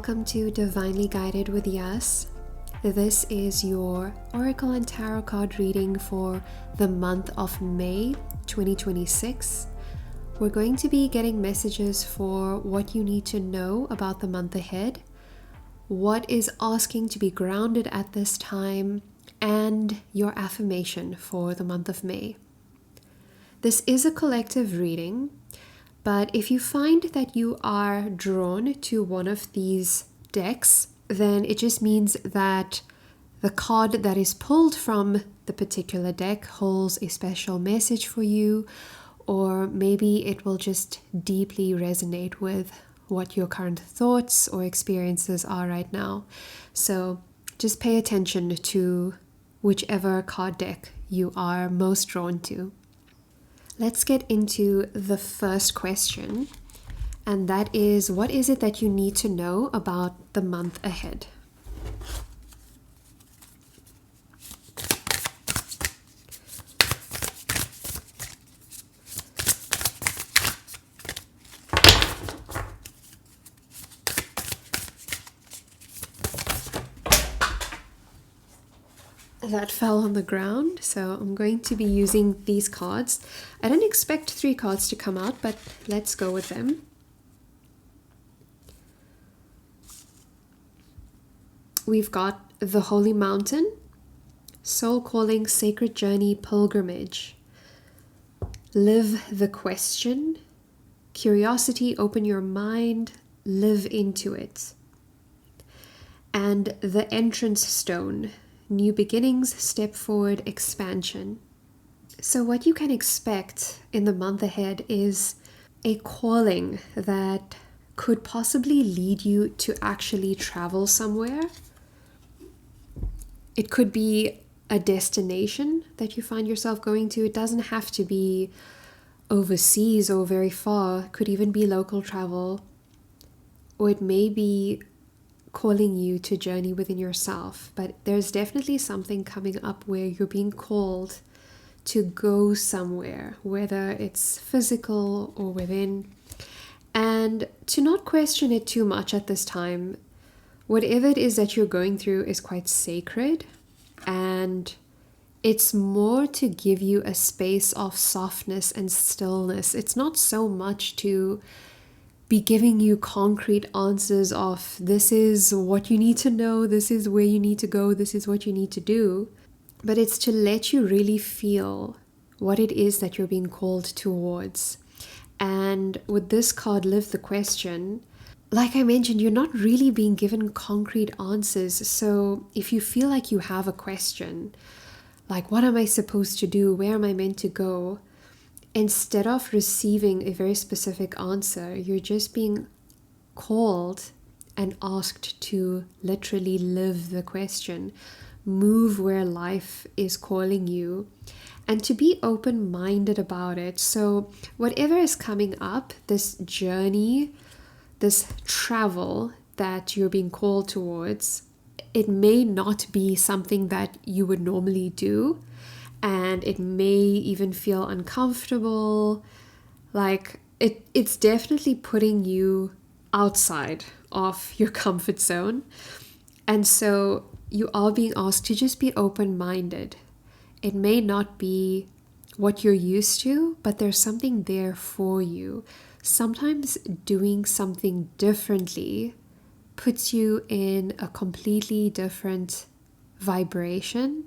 welcome to Divinely Guided with Yas. This is your Oracle and Tarot card reading for the month of May 2026. We're going to be getting messages for what you need to know about the month ahead, what is asking to be grounded at this time, and your affirmation for the month of May. This is a collective reading, but if you find that you are drawn to one of these decks, then it just means that the card that is pulled from the particular deck holds a special message for you, or maybe it will just deeply resonate with what your current thoughts or experiences are right now. So just pay attention to whichever card deck you are most drawn to. Let's get into the first question, and that is, what is it that you need to know about the month ahead? That fell on the ground, so I'm going to be using these cards. I didn't expect 3 cards to come out, but let's go with them. We've got the Holy Mountain, Soul Calling, Sacred Journey, Pilgrimage, Live the Question, Curiosity, Open Your Mind, Live into it, and the Entrance Stone, New beginnings, step forward, expansion. So what you can expect in the month ahead is a calling that could possibly lead you to actually travel somewhere. It could be a destination that you find yourself going to. It doesn't have to be overseas or very far. It could even be local travel. Or it may be calling you to journey within yourself, but there's definitely something coming up where you're being called to go somewhere, whether it's physical or within, and to not question it too much at this time. Whatever it is that you're going through is quite sacred, and it's more to give you a space of softness and stillness. It's not so much to be giving you concrete answers of this is what you need to know, this is where you need to go, this is what you need to do. But it's to let you really feel what it is that you're being called towards. And with this card, Live the Question, like I mentioned, you're not really being given concrete answers. So if you feel like you have a question, like what am I supposed to do? Where am I meant to go? Instead of receiving a very specific answer, you're just being called and asked to literally live the question, move where life is calling you, and to be open-minded about it. So whatever is coming up, this journey, this travel that you're being called towards, it may not be something that you would normally do. And it may even feel uncomfortable. Like it's definitely putting you outside of your comfort zone. And so you are being asked to just be open-minded. It may not be what you're used to, but there's something there for you. Sometimes doing something differently puts you in a completely different vibration.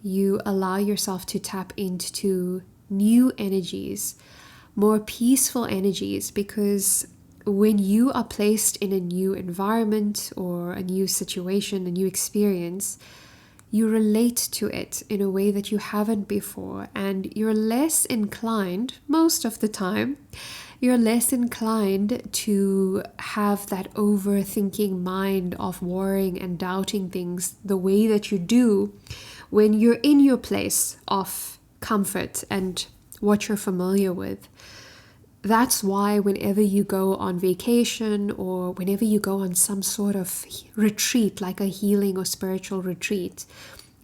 You allow yourself to tap into new energies, more peaceful energies, because when you are placed in a new environment or a new situation, a new experience, you relate to it in a way that you haven't before, and you're less inclined, most of the time, you're less inclined to have that overthinking mind of worrying and doubting things the way that you do when you're in your place of comfort and what you're familiar with. That's why whenever you go on vacation or whenever you go on some sort of retreat, like a healing or spiritual retreat,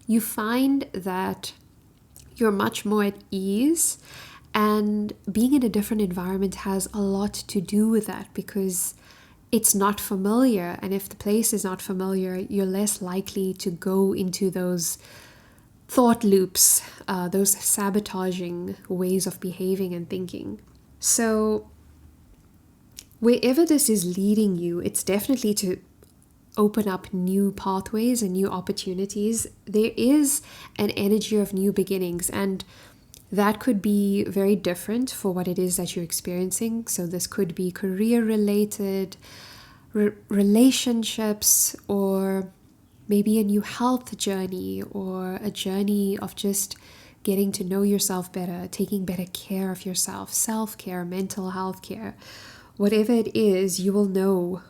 you find that you're much more at ease. And being in a different environment has a lot to do with that, because it's not familiar. And if the place is not familiar, you're less likely to go into those thought loops, those sabotaging ways of behaving and thinking. So wherever this is leading you, it's definitely to open up new pathways and new opportunities. There is an energy of new beginnings, and that could be very different for what it is that you're experiencing. So this could be career related, relationships, or maybe a new health journey, or a journey of just getting to know yourself better, taking better care of yourself, self-care, mental health care. Whatever it is, you will know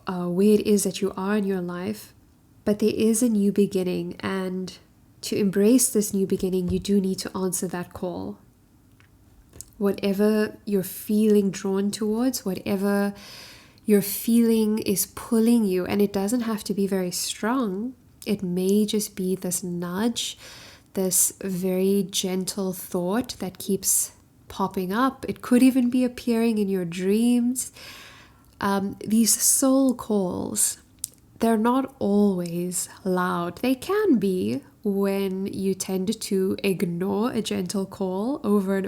where it is that you are in your life. But there is a new beginning, and to embrace this new beginning, you do need to answer that call. Whatever you're feeling drawn towards, whatever you're feeling is pulling you, and it doesn't have to be very strong. It may just be this nudge, this very gentle thought that keeps popping up. It could even be appearing in your dreams. These soul calls, they're not always loud. They can be when you tend to ignore a gentle call over and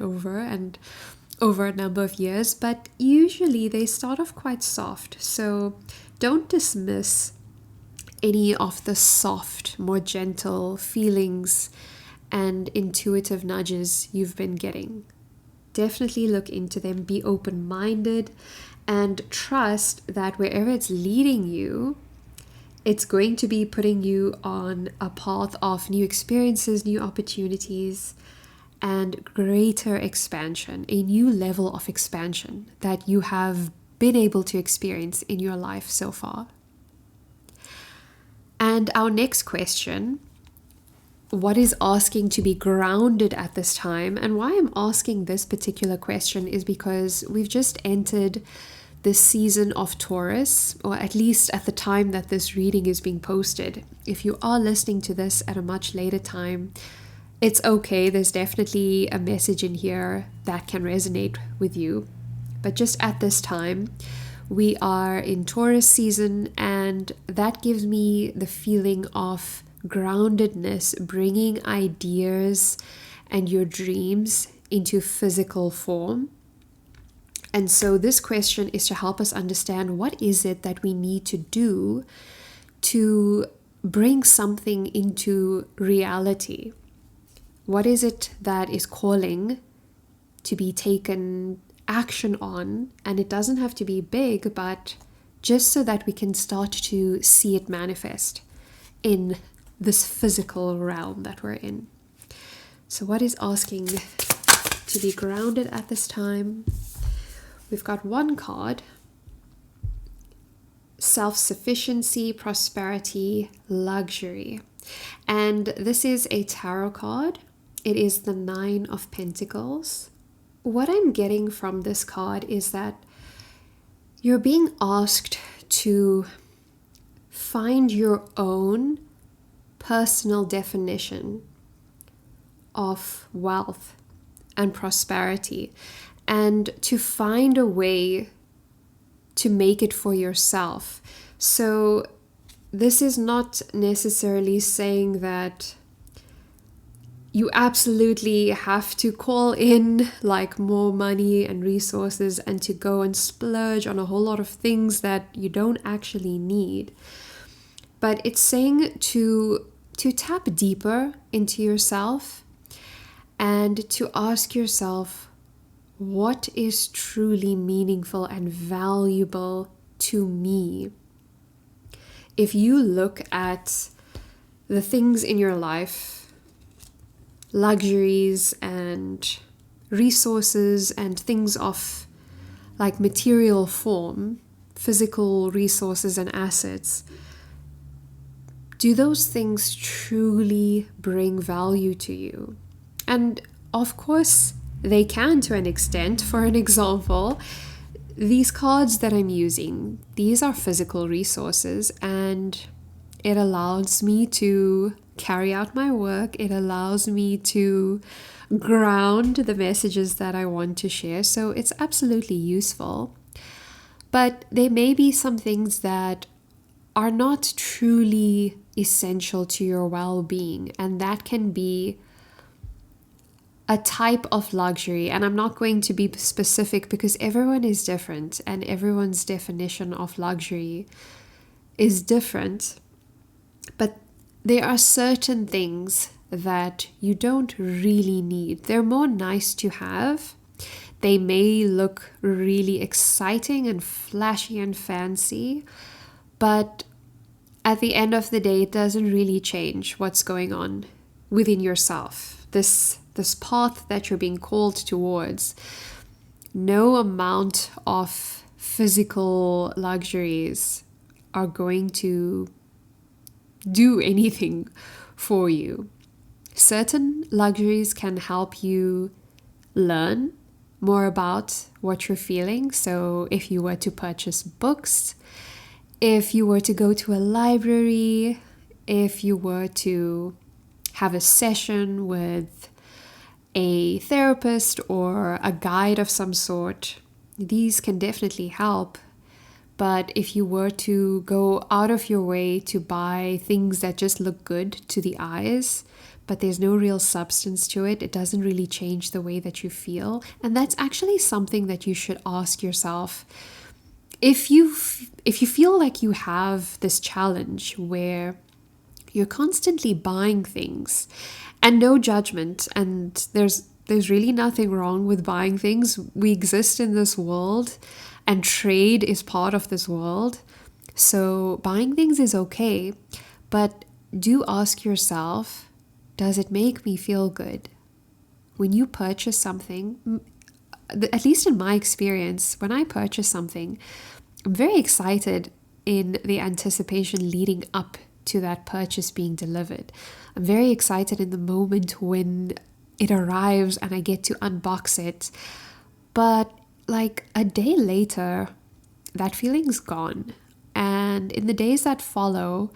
over a number of years, but usually they start off quite soft. So don't dismiss any of the soft, more gentle feelings and intuitive nudges you've been getting. Definitely look into them, be open-minded, and trust that wherever it's leading you, it's going to be putting you on a path of new experiences, new opportunities, and greater expansion, a new level of expansion that you have been able to experience in your life so far. And our next question, what is asking to be grounded at this time? And why I'm asking this particular question is because we've just entered this season of Taurus, or at least at the time that this reading is being posted. If you are listening to this at a much later time, it's okay. There's definitely a message in here that can resonate with you. But just at this time, we are in Taurus season, and that gives me the feeling of groundedness, bringing ideas and your dreams into physical form. And so this question is to help us understand, what is it that we need to do to bring something into reality? What is it that is calling to be taken action on? And it doesn't have to be big, but just so that we can start to see it manifest in this physical realm that we're in. So what is asking to be grounded at this time? We've got one card: self-sufficiency, prosperity, luxury. And this is a tarot card. It is the 9 of Pentacles. What I'm getting from this card is that you're being asked to find your own personal definition of wealth and prosperity, and to find a way to make it for yourself. So this is not necessarily saying that you absolutely have to call in like more money and resources and to go and splurge on a whole lot of things that you don't actually need. But it's saying to tap deeper into yourself and to ask yourself, what is truly meaningful and valuable to me? If you look at the things in your life, luxuries and resources and things of like material form, physical resources and assets, do those things truly bring value to you? And of course, they can to an extent. For an example, these cards that I'm using, these are physical resources, and it allows me to carry out my work. It allows me to ground the messages that I want to share. So it's absolutely useful. But there may be some things that are not truly essential to your well-being, and that can be a type of luxury. And I'm not going to be specific because everyone is different and everyone's definition of luxury is different. But there are certain things that you don't really need. They're more nice to have. They may look really exciting and flashy and fancy, but at the end of the day, it doesn't really change what's going on within yourself. This path that you're being called towards, no amount of physical luxuries are going to do anything for you. Certain luxuries can help you learn more about what you're feeling. So if you were to purchase books, if you were to go to a library, if you were to have a session with a therapist or a guide of some sort, these can definitely help. But if you were to go out of your way to buy things that just look good to the eyes, but there's no real substance to it, it doesn't really change the way that you feel. And that's actually something that you should ask yourself. If you feel like you have this challenge where you're constantly buying things, and no judgment, and there's really nothing wrong with buying things. We exist in this world, and trade is part of this world. So buying things is okay, but do ask yourself, does it make me feel good? When you purchase something, at least in my experience, when I purchase something, I'm very excited in the anticipation leading up to that purchase being delivered. I'm very excited in the moment when it arrives and I get to unbox it. But like a day later, that feeling's gone. And in the days that follow,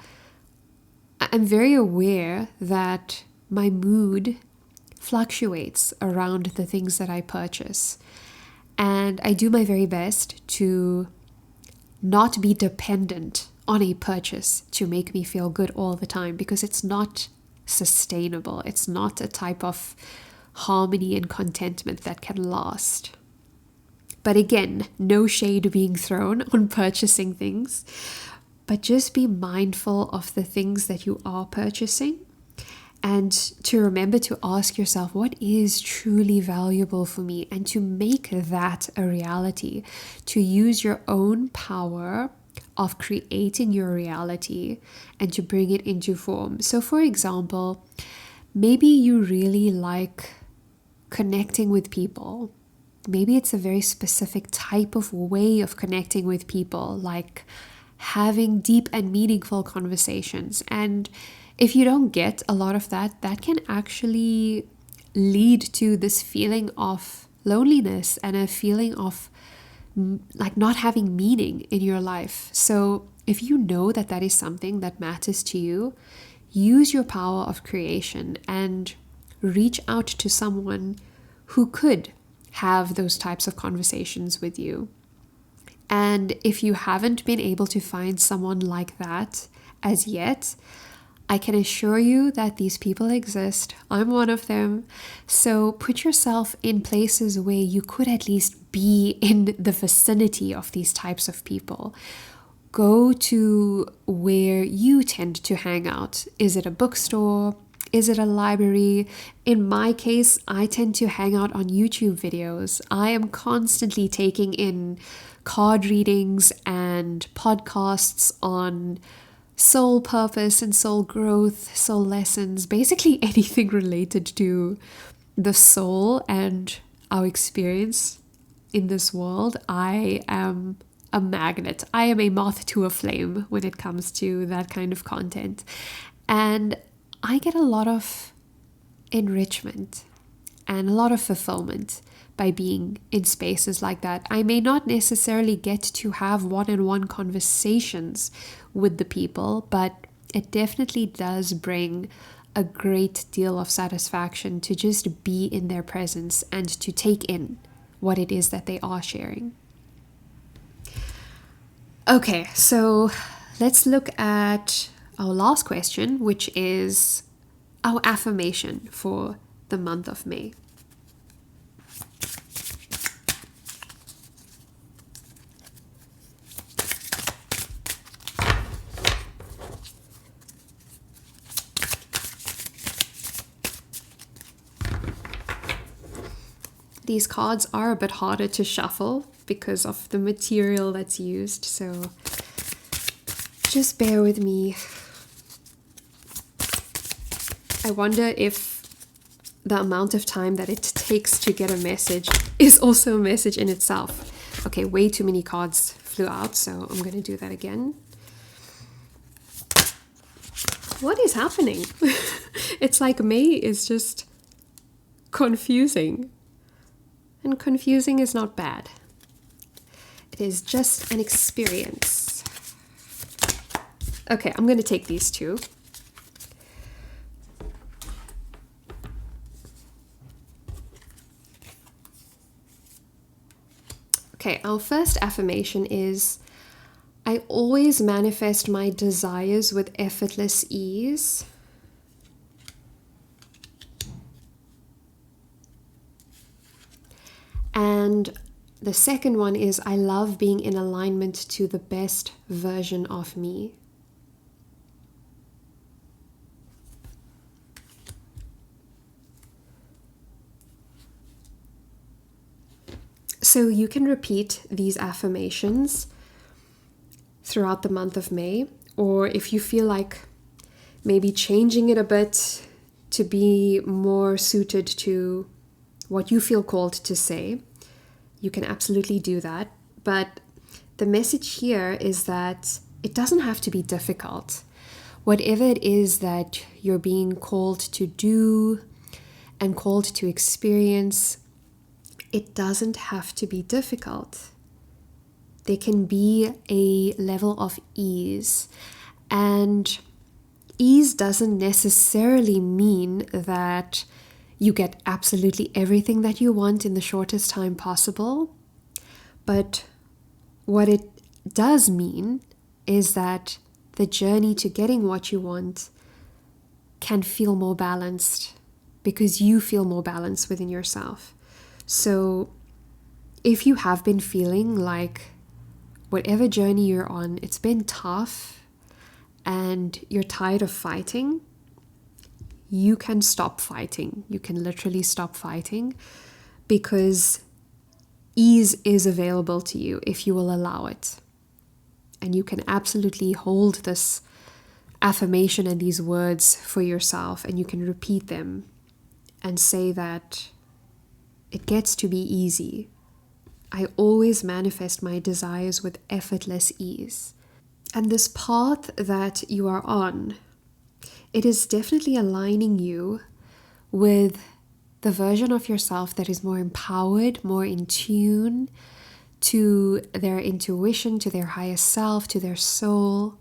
I'm very aware that my mood fluctuates around the things that I purchase. And I do my very best to not be dependent on a purchase to make me feel good all the time, because it's not sustainable. It's not a type of harmony and contentment that can last. But again, no shade being thrown on purchasing things, but just be mindful of the things that you are purchasing, and to remember to ask yourself, what is truly valuable for me, and to make that a reality, to use your own power of creating your reality and to bring it into form. So for example, maybe you really like connecting with people. Maybe it's a very specific type of way of connecting with people, like having deep and meaningful conversations. And if you don't get a lot of that, that can actually lead to this feeling of loneliness and a feeling of like not having meaning in your life. So if you know that that is something that matters to you, use your power of creation and reach out to someone who could have those types of conversations with you. And if you haven't been able to find someone like that as yet, I can assure you that these people exist. I'm one of them. So put yourself in places where you could at least be in the vicinity of these types of people. Go to where you tend to hang out. Is it a bookstore? Is it a library? In my case, I tend to hang out on YouTube videos. I am constantly taking in card readings and podcasts on soul purpose and soul growth, soul lessons, basically anything related to the soul and our experience in this world. I am a magnet. I am a moth to a flame when it comes to that kind of content. And I get a lot of enrichment and a lot of fulfillment by being in spaces like that. I may not necessarily get to have one-on-one conversations with the people, but it definitely does bring a great deal of satisfaction to just be in their presence and to take in what it is that they are sharing. Okay, so let's look at our last question, which is our affirmation for the month of May. These cards are a bit harder to shuffle because of the material that's used, so just bear with me. I wonder if the amount of time that it takes to get a message is also a message in itself. Okay, way too many cards flew out, so I'm going to do that again. What is happening? It's like May is just confusing. And confusing is not bad. It is just an experience. Okay, I'm going to take these two. Okay, our first affirmation is, I always manifest my desires with effortless ease. And the second one is, I love being in alignment to the best version of me. So you can repeat these affirmations throughout the month of May, or if you feel like maybe changing it a bit to be more suited to what you feel called to say, you can absolutely do that. But the message here is that it doesn't have to be difficult. Whatever it is that you're being called to do and called to experience, it doesn't have to be difficult. There can be a level of ease. And ease doesn't necessarily mean that you get absolutely everything that you want in the shortest time possible. But what it does mean is that the journey to getting what you want can feel more balanced because you feel more balanced within yourself. So if you have been feeling like whatever journey you're on, it's been tough and you're tired of fighting, you can stop fighting. You can literally stop fighting because ease is available to you if you will allow it. And you can absolutely hold this affirmation and these words for yourself, and you can repeat them and say that it gets to be easy. I always manifest my desires with effortless ease. And this path that you are on, it is definitely aligning you with the version of yourself that is more empowered, more in tune to their intuition, to their higher self, to their soul.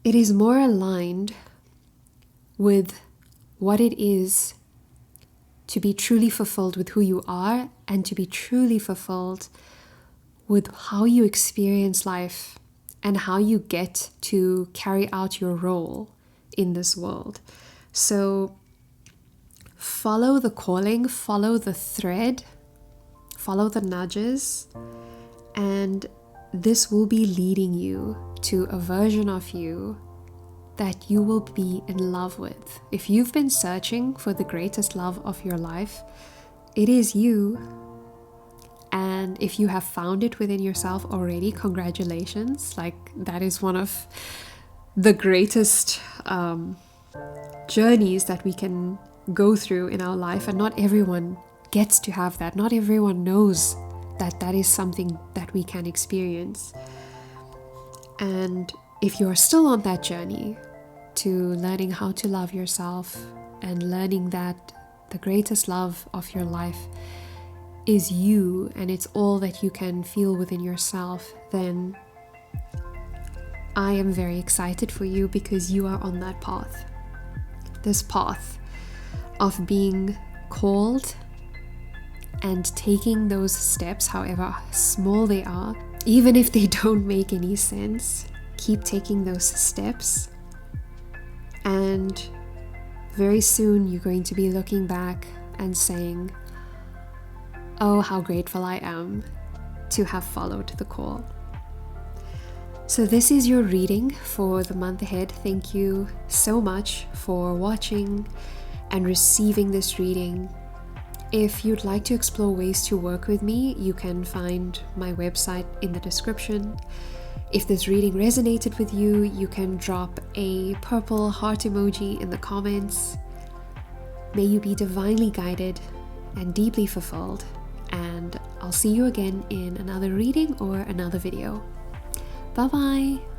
It is more aligned with what it is to be truly fulfilled with who you are and to be truly fulfilled with how you experience life and how you get to carry out your role in this world. So follow the calling, follow the thread, follow the nudges, and this will be leading you to a version of you that you will be in love with. If you've been searching for the greatest love of your life, it is you. And if you have found it within yourself already, congratulations. Like, that is one of the greatest journeys that we can go through in our life. And not everyone gets to have that. Not everyone knows that that is something that we can experience. And if you're still on that journey to learning how to love yourself and learning that the greatest love of your life is you and it's all that you can feel within yourself, then I am very excited for you because you are on that path. This path of being called and taking those steps, however small they are, Even if they don't make any sense, keep taking those steps. And very soon you're going to be looking back and saying, oh, how grateful I am to have followed the call. So this is your reading for the month ahead. Thank you so much for watching and receiving this reading. If you'd like to explore ways to work with me, you can find my website in the description. If this reading resonated with you, you can drop a purple heart emoji in the comments. May you be divinely guided and deeply fulfilled, and I'll see you again in another reading or another video. Bye bye!